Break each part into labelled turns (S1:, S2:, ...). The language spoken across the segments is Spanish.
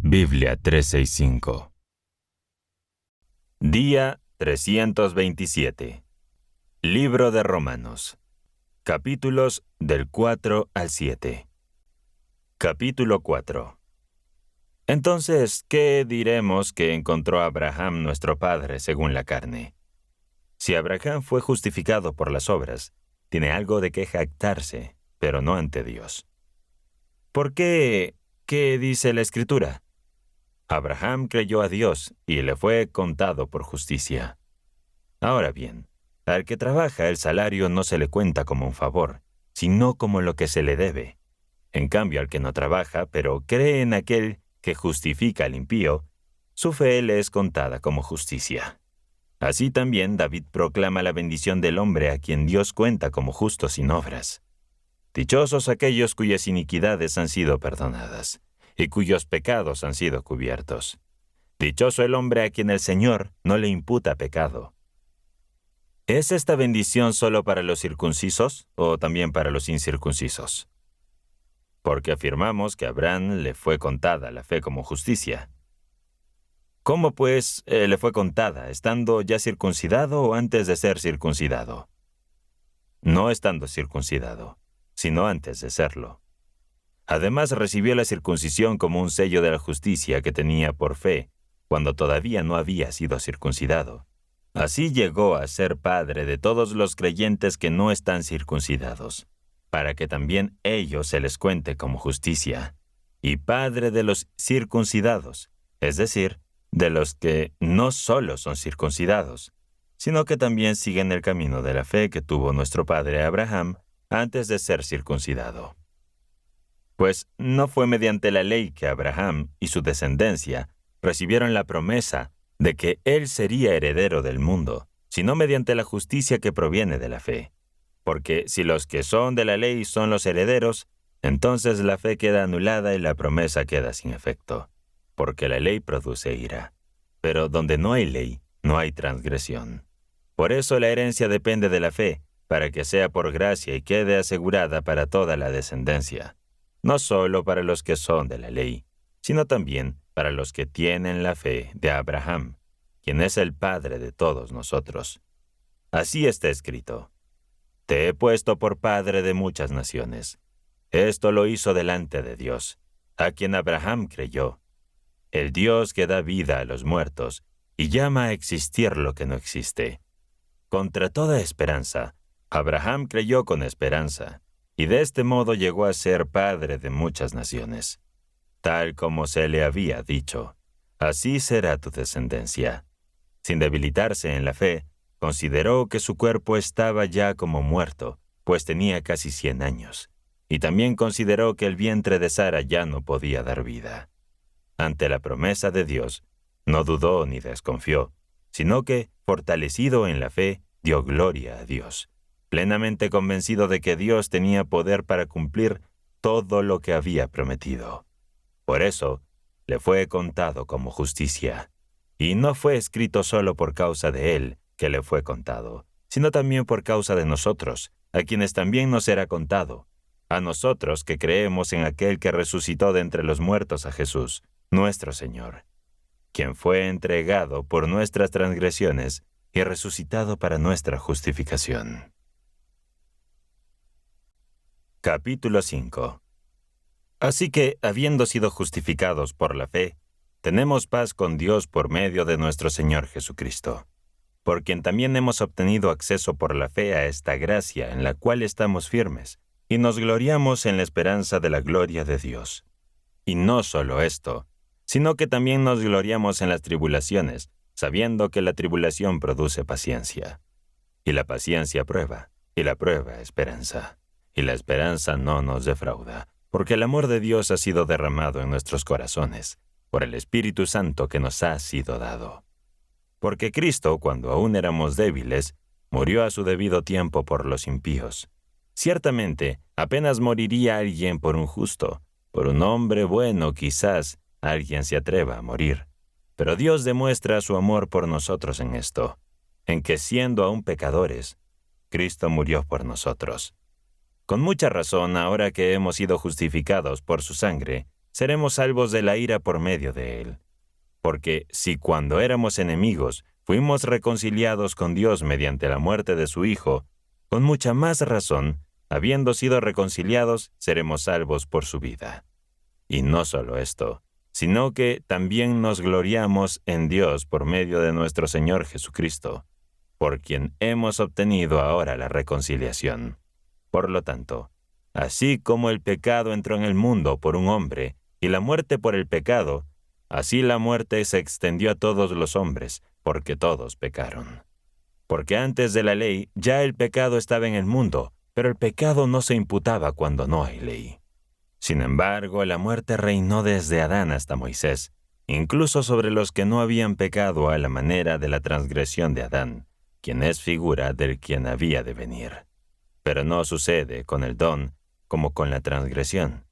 S1: Biblia 365. Día 327. Libro de Romanos. Capítulos del 4 al 7. Capítulo 4. Entonces, ¿qué diremos que encontró Abraham nuestro padre según la carne? Si Abraham fue justificado por las obras, tiene algo de qué jactarse, pero no ante Dios. ¿Por qué? ¿Qué dice la Escritura? Abraham creyó a Dios y le fue contado por justicia. Ahora bien, al que trabaja el salario no se le cuenta como un favor, sino como lo que se le debe. En cambio, al que no trabaja, pero cree en aquel que justifica al impío, su fe le es contada como justicia. Así también David proclama la bendición del hombre a quien Dios cuenta como justo sin obras. Dichosos aquellos cuyas iniquidades han sido perdonadas y cuyos pecados han sido cubiertos. Dichoso el hombre a quien el Señor no le imputa pecado. ¿Es esta bendición solo para los circuncisos o también para los incircuncisos? Porque afirmamos que a Abraham le fue contada la fe como justicia. ¿Cómo pues le fue contada, estando ya circuncidado o antes de ser circuncidado? No estando circuncidado, sino antes de serlo. Además recibió la circuncisión como un sello de la justicia que tenía por fe, cuando todavía no había sido circuncidado. Así llegó a ser padre de todos los creyentes que no están circuncidados, para que también ellos se les cuente como justicia, y padre de los circuncidados, es decir, de los que no solo son circuncidados, sino que también siguen el camino de la fe que tuvo nuestro padre Abraham antes de ser circuncidado. Pues no fue mediante la ley que Abraham y su descendencia recibieron la promesa de que él sería heredero del mundo, sino mediante la justicia que proviene de la fe. Porque si los que son de la ley son los herederos, entonces la fe queda anulada y la promesa queda sin efecto, porque la ley produce ira. Pero donde no hay ley, no hay transgresión. Por eso la herencia depende de la fe, para que sea por gracia y quede asegurada para toda la descendencia, no solo para los que son de la ley, sino también para los que tienen la fe de Abraham, quien es el Padre de todos nosotros. Así está escrito: Te he puesto por padre de muchas naciones. Esto lo hizo delante de Dios, a quien Abraham creyó, el Dios que da vida a los muertos y llama a existir lo que no existe. Contra toda esperanza, Abraham creyó con esperanza, y de este modo llegó a ser padre de muchas naciones. Tal como se le había dicho, así será tu descendencia. Sin debilitarse en la fe, consideró que su cuerpo estaba ya como muerto, pues tenía casi 100 años, y también consideró que el vientre de Sara ya no podía dar vida. Ante la promesa de Dios, no dudó ni desconfió, sino que, fortalecido en la fe, dio gloria a Dios, plenamente convencido de que Dios tenía poder para cumplir todo lo que había prometido. Por eso, le fue contado como justicia. Y no fue escrito solo por causa de él que le fue contado, sino también por causa de nosotros, a quienes también nos será contado, a nosotros que creemos en aquel que resucitó de entre los muertos a Jesús, nuestro Señor, quien fue entregado por nuestras transgresiones y resucitado para nuestra justificación. Capítulo 5. Así que, habiendo sido justificados por la fe, tenemos paz con Dios por medio de nuestro Señor Jesucristo, por quien también hemos obtenido acceso por la fe a esta gracia en la cual estamos firmes, y nos gloriamos en la esperanza de la gloria de Dios. Y no solo esto, sino que también nos gloriamos en las tribulaciones, sabiendo que la tribulación produce paciencia. Y la paciencia prueba, y la prueba esperanza. Y la esperanza no nos defrauda, porque el amor de Dios ha sido derramado en nuestros corazones, por el Espíritu Santo que nos ha sido dado. Porque Cristo, cuando aún éramos débiles, murió a su debido tiempo por los impíos. Ciertamente, apenas moriría alguien por un justo, por un hombre bueno quizás alguien se atreva a morir. Pero Dios demuestra su amor por nosotros en esto, en que siendo aún pecadores, Cristo murió por nosotros. Con mucha razón, ahora que hemos sido justificados por su sangre, seremos salvos de la ira por medio de él. Porque si cuando éramos enemigos fuimos reconciliados con Dios mediante la muerte de su Hijo, con mucha más razón, habiendo sido reconciliados, seremos salvos por su vida. Y no solo esto, sino que también nos gloriamos en Dios por medio de nuestro Señor Jesucristo, por quien hemos obtenido ahora la reconciliación. Por lo tanto, así como el pecado entró en el mundo por un hombre, y la muerte por el pecado, así la muerte se extendió a todos los hombres, porque todos pecaron. Porque antes de la ley ya el pecado estaba en el mundo, pero el pecado no se imputaba cuando no hay ley. Sin embargo, la muerte reinó desde Adán hasta Moisés, incluso sobre los que no habían pecado a la manera de la transgresión de Adán, quien es figura del quien había de venir. Pero no sucede con el don como con la transgresión.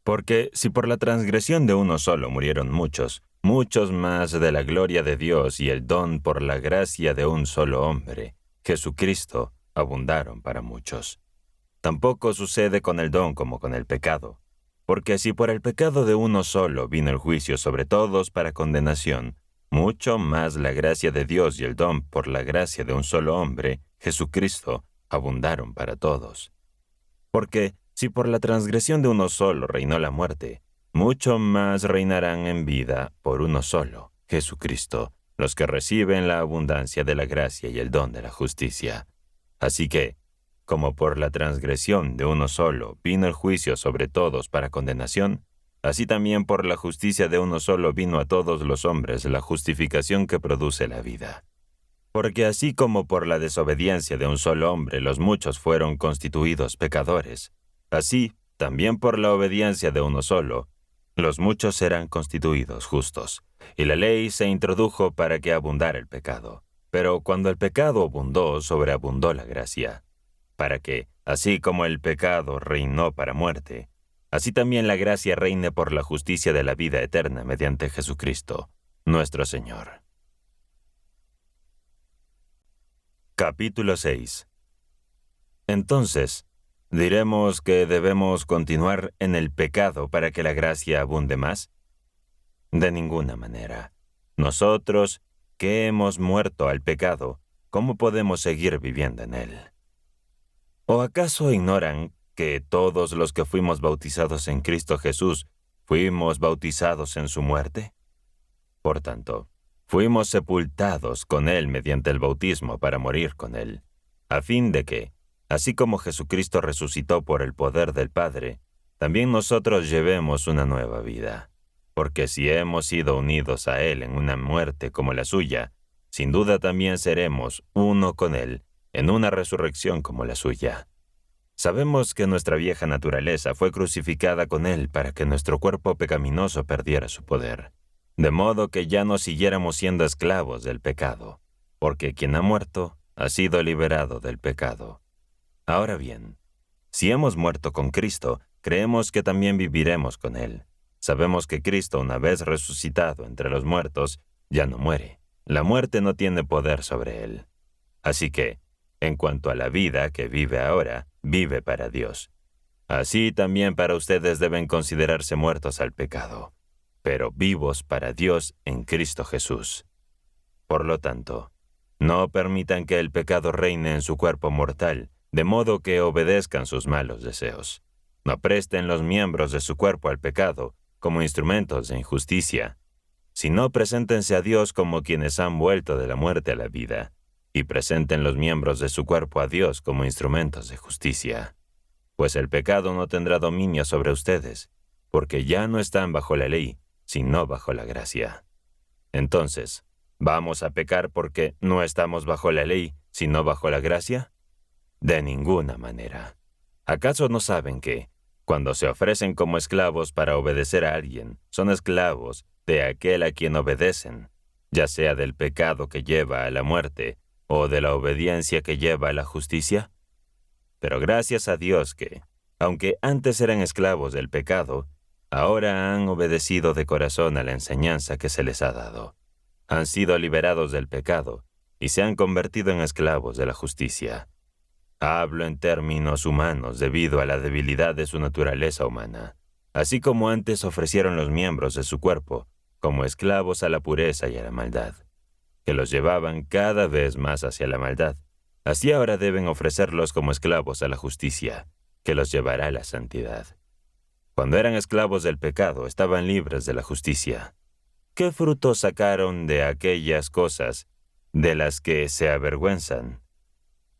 S1: Porque si por la transgresión de uno solo murieron muchos, muchos más de la gloria de Dios y el don por la gracia de un solo hombre, Jesucristo, abundaron para muchos. Tampoco sucede con el don como con el pecado. Porque si por el pecado de uno solo vino el juicio sobre todos para condenación, mucho más la gracia de Dios y el don por la gracia de un solo hombre, Jesucristo, abundaron para todos. Porque si por la transgresión de uno solo reinó la muerte, mucho más reinarán en vida por uno solo, Jesucristo, los que reciben la abundancia de la gracia y el don de la justicia. Así que, como por la transgresión de uno solo vino el juicio sobre todos para condenación, así también por la justicia de uno solo vino a todos los hombres la justificación que produce la vida. Porque así como por la desobediencia de un solo hombre los muchos fueron constituidos pecadores, así también por la obediencia de uno solo, los muchos serán constituidos justos. Y la ley se introdujo para que abundara el pecado. Pero cuando el pecado abundó, sobreabundó la gracia, para que, así como el pecado reinó para muerte, así también la gracia reine por la justicia de la vida eterna mediante Jesucristo, nuestro Señor. Capítulo 6. Entonces, ¿diremos que debemos continuar en el pecado para que la gracia abunde más? De ninguna manera. Nosotros, que hemos muerto al pecado, ¿cómo podemos seguir viviendo en él? ¿O acaso ignoran que todos los que fuimos bautizados en Cristo Jesús fuimos bautizados en su muerte? Por tanto, fuimos sepultados con él mediante el bautismo para morir con él, a fin de que, así como Jesucristo resucitó por el poder del Padre, también nosotros llevemos una nueva vida. Porque si hemos sido unidos a él en una muerte como la suya, sin duda también seremos uno con él en una resurrección como la suya. Sabemos que nuestra vieja naturaleza fue crucificada con él para que nuestro cuerpo pecaminoso perdiera su poder, de modo que ya no siguiéramos siendo esclavos del pecado, porque quien ha muerto ha sido liberado del pecado. Ahora bien, si hemos muerto con Cristo, creemos que también viviremos con él. Sabemos que Cristo, una vez resucitado entre los muertos, ya no muere. La muerte no tiene poder sobre él. Así que, en cuanto a la vida que vive ahora, vive para Dios. Así también para ustedes deben considerarse muertos al pecado, pero vivos para Dios en Cristo Jesús. Por lo tanto, no permitan que el pecado reine en su cuerpo mortal, de modo que obedezcan sus malos deseos. No presten los miembros de su cuerpo al pecado como instrumentos de injusticia, sino preséntense a Dios como quienes han vuelto de la muerte a la vida, y presenten los miembros de su cuerpo a Dios como instrumentos de justicia. Pues el pecado no tendrá dominio sobre ustedes, porque ya no están bajo la ley, sino bajo la gracia. Entonces, ¿vamos a pecar porque no estamos bajo la ley, sino bajo la gracia? De ninguna manera. ¿Acaso no saben que, cuando se ofrecen como esclavos para obedecer a alguien, son esclavos de aquel a quien obedecen, ya sea del pecado que lleva a la muerte o de la obediencia que lleva a la justicia? Pero gracias a Dios que, aunque antes eran esclavos del pecado, ahora han obedecido de corazón a la enseñanza que se les ha dado. Han sido liberados del pecado y se han convertido en esclavos de la justicia. Hablo en términos humanos debido a la debilidad de su naturaleza humana. así como antes ofrecieron los miembros de su cuerpo como esclavos a la pureza y a la maldad, que los llevaban cada vez más hacia la maldad. Así ahora deben ofrecerlos como esclavos a la justicia, que los llevará a la santidad. Cuando eran esclavos del pecado, estaban libres de la justicia. ¿Qué fruto sacaron de aquellas cosas de las que se avergüenzan?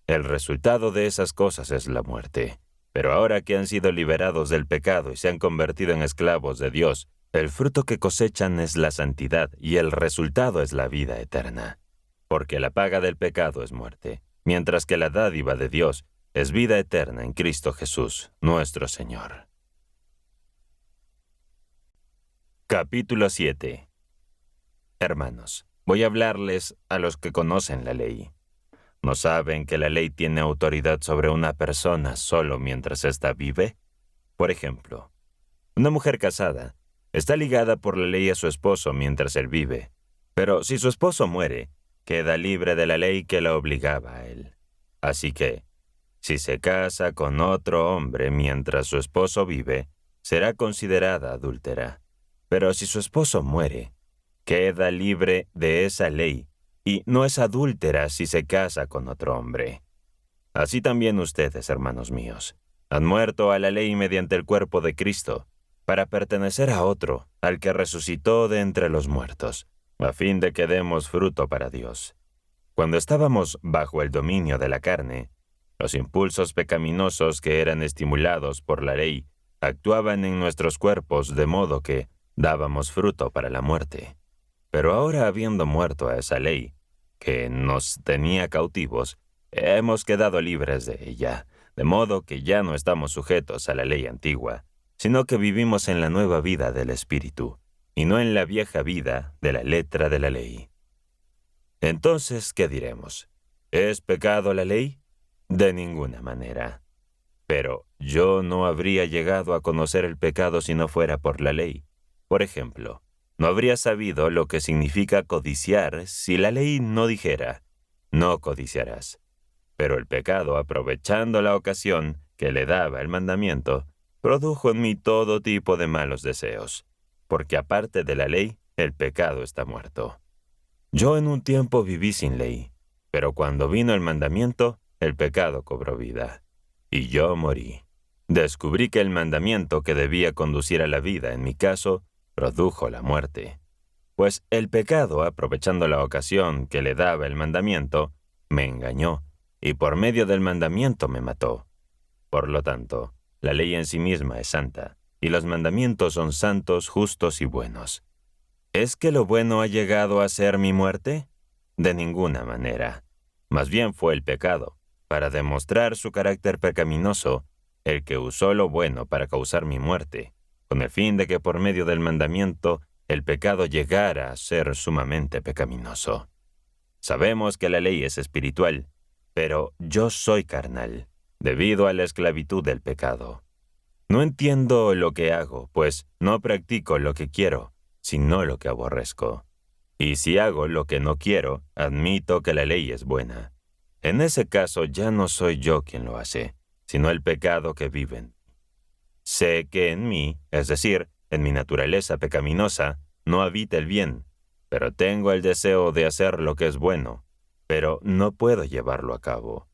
S1: El resultado de esas cosas es la muerte. Pero ahora que han sido liberados del pecado y se han convertido en esclavos de Dios, el fruto que cosechan es la santidad y el resultado es la vida eterna. Porque la paga del pecado es muerte, mientras que la dádiva de Dios es vida eterna en Cristo Jesús, nuestro Señor. Capítulo 7. Hermanos, voy a hablarles a los que conocen la ley. ¿No saben que la ley tiene autoridad sobre una persona solo mientras ésta vive? Por ejemplo, una mujer casada está ligada por la ley a su esposo mientras él vive, pero si su esposo muere, queda libre de la ley que la obligaba a él. Así que, si se casa con otro hombre mientras su esposo vive, será considerada adúltera. Pero si su esposo muere, queda libre de esa ley y no es adúltera si se casa con otro hombre. Así también ustedes, hermanos míos, han muerto a la ley mediante el cuerpo de Cristo, para pertenecer a otro, al que resucitó de entre los muertos, a fin de que demos fruto para Dios. Cuando estábamos bajo el dominio de la carne, los impulsos pecaminosos que eran estimulados por la ley actuaban en nuestros cuerpos de modo que dábamos fruto para la muerte. Pero ahora, habiendo muerto a esa ley, que nos tenía cautivos, hemos quedado libres de ella, de modo que ya no estamos sujetos a la ley antigua, sino que vivimos en la nueva vida del Espíritu, y no en la vieja vida de la letra de la ley. Entonces, ¿qué diremos? ¿Es pecado la ley? De ninguna manera. Pero yo no habría llegado a conocer el pecado si no fuera por la ley. Por ejemplo, no habría sabido lo que significa codiciar si la ley no dijera, no codiciarás. Pero el pecado, aprovechando la ocasión que le daba el mandamiento, produjo en mí todo tipo de malos deseos, porque aparte de la ley, el pecado está muerto. Yo en un tiempo viví sin ley, pero cuando vino el mandamiento, el pecado cobró vida, y yo morí. Descubrí que el mandamiento que debía conducir a la vida, en mi caso, produjo la muerte. Pues el pecado, aprovechando la ocasión que le daba el mandamiento, me engañó, y por medio del mandamiento me mató. Por lo tanto, la ley en sí misma es santa, y los mandamientos son santos, justos y buenos. ¿Es que lo bueno ha llegado a ser mi muerte? De ninguna manera. Más bien fue el pecado, para demostrar su carácter pecaminoso, el que usó lo bueno para causar mi muerte, con el fin de que por medio del mandamiento el pecado llegara a ser sumamente pecaminoso. Sabemos que la ley es espiritual, pero yo soy carnal, debido a la esclavitud del pecado. No entiendo lo que hago, pues no practico lo que quiero, sino lo que aborrezco. Y si hago lo que no quiero, admito que la ley es buena. En ese caso ya no soy yo quien lo hace, sino el pecado que vive en mí. Sé que en mí, es decir, en mi naturaleza pecaminosa, no habita el bien, pero tengo el deseo de hacer lo que es bueno, pero no puedo llevarlo a cabo,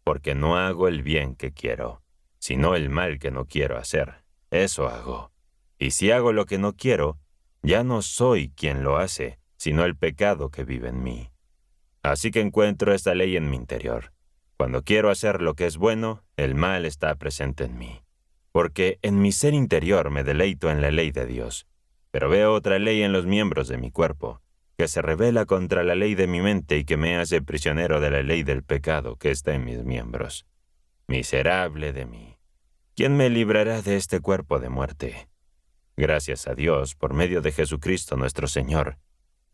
S1: porque no hago el bien que quiero, sino el mal que no quiero hacer. Eso hago. Y si hago lo que no quiero, ya no soy quien lo hace, sino el pecado que vive en mí. Así que encuentro esta ley en mi interior. Cuando quiero hacer lo que es bueno, el mal está presente en mí. Porque en mi ser interior me deleito en la ley de Dios, pero veo otra ley en los miembros de mi cuerpo, que se rebela contra la ley de mi mente y que me hace prisionero de la ley del pecado que está en mis miembros. Miserable de mí. ¿Quién me librará de este cuerpo de muerte? Gracias a Dios por medio de Jesucristo nuestro Señor.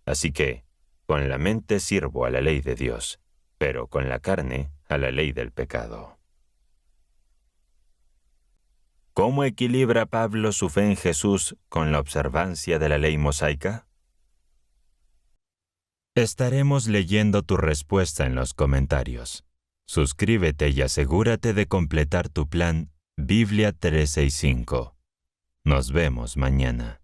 S1: Así que, con la mente sirvo a la ley de Dios, pero con la carne a la ley del pecado. ¿Cómo equilibra Pablo su fe en Jesús con la observancia de la ley mosaica? Estaremos leyendo tu respuesta en los comentarios. Suscríbete y asegúrate de completar tu plan Biblia 365. Nos vemos mañana.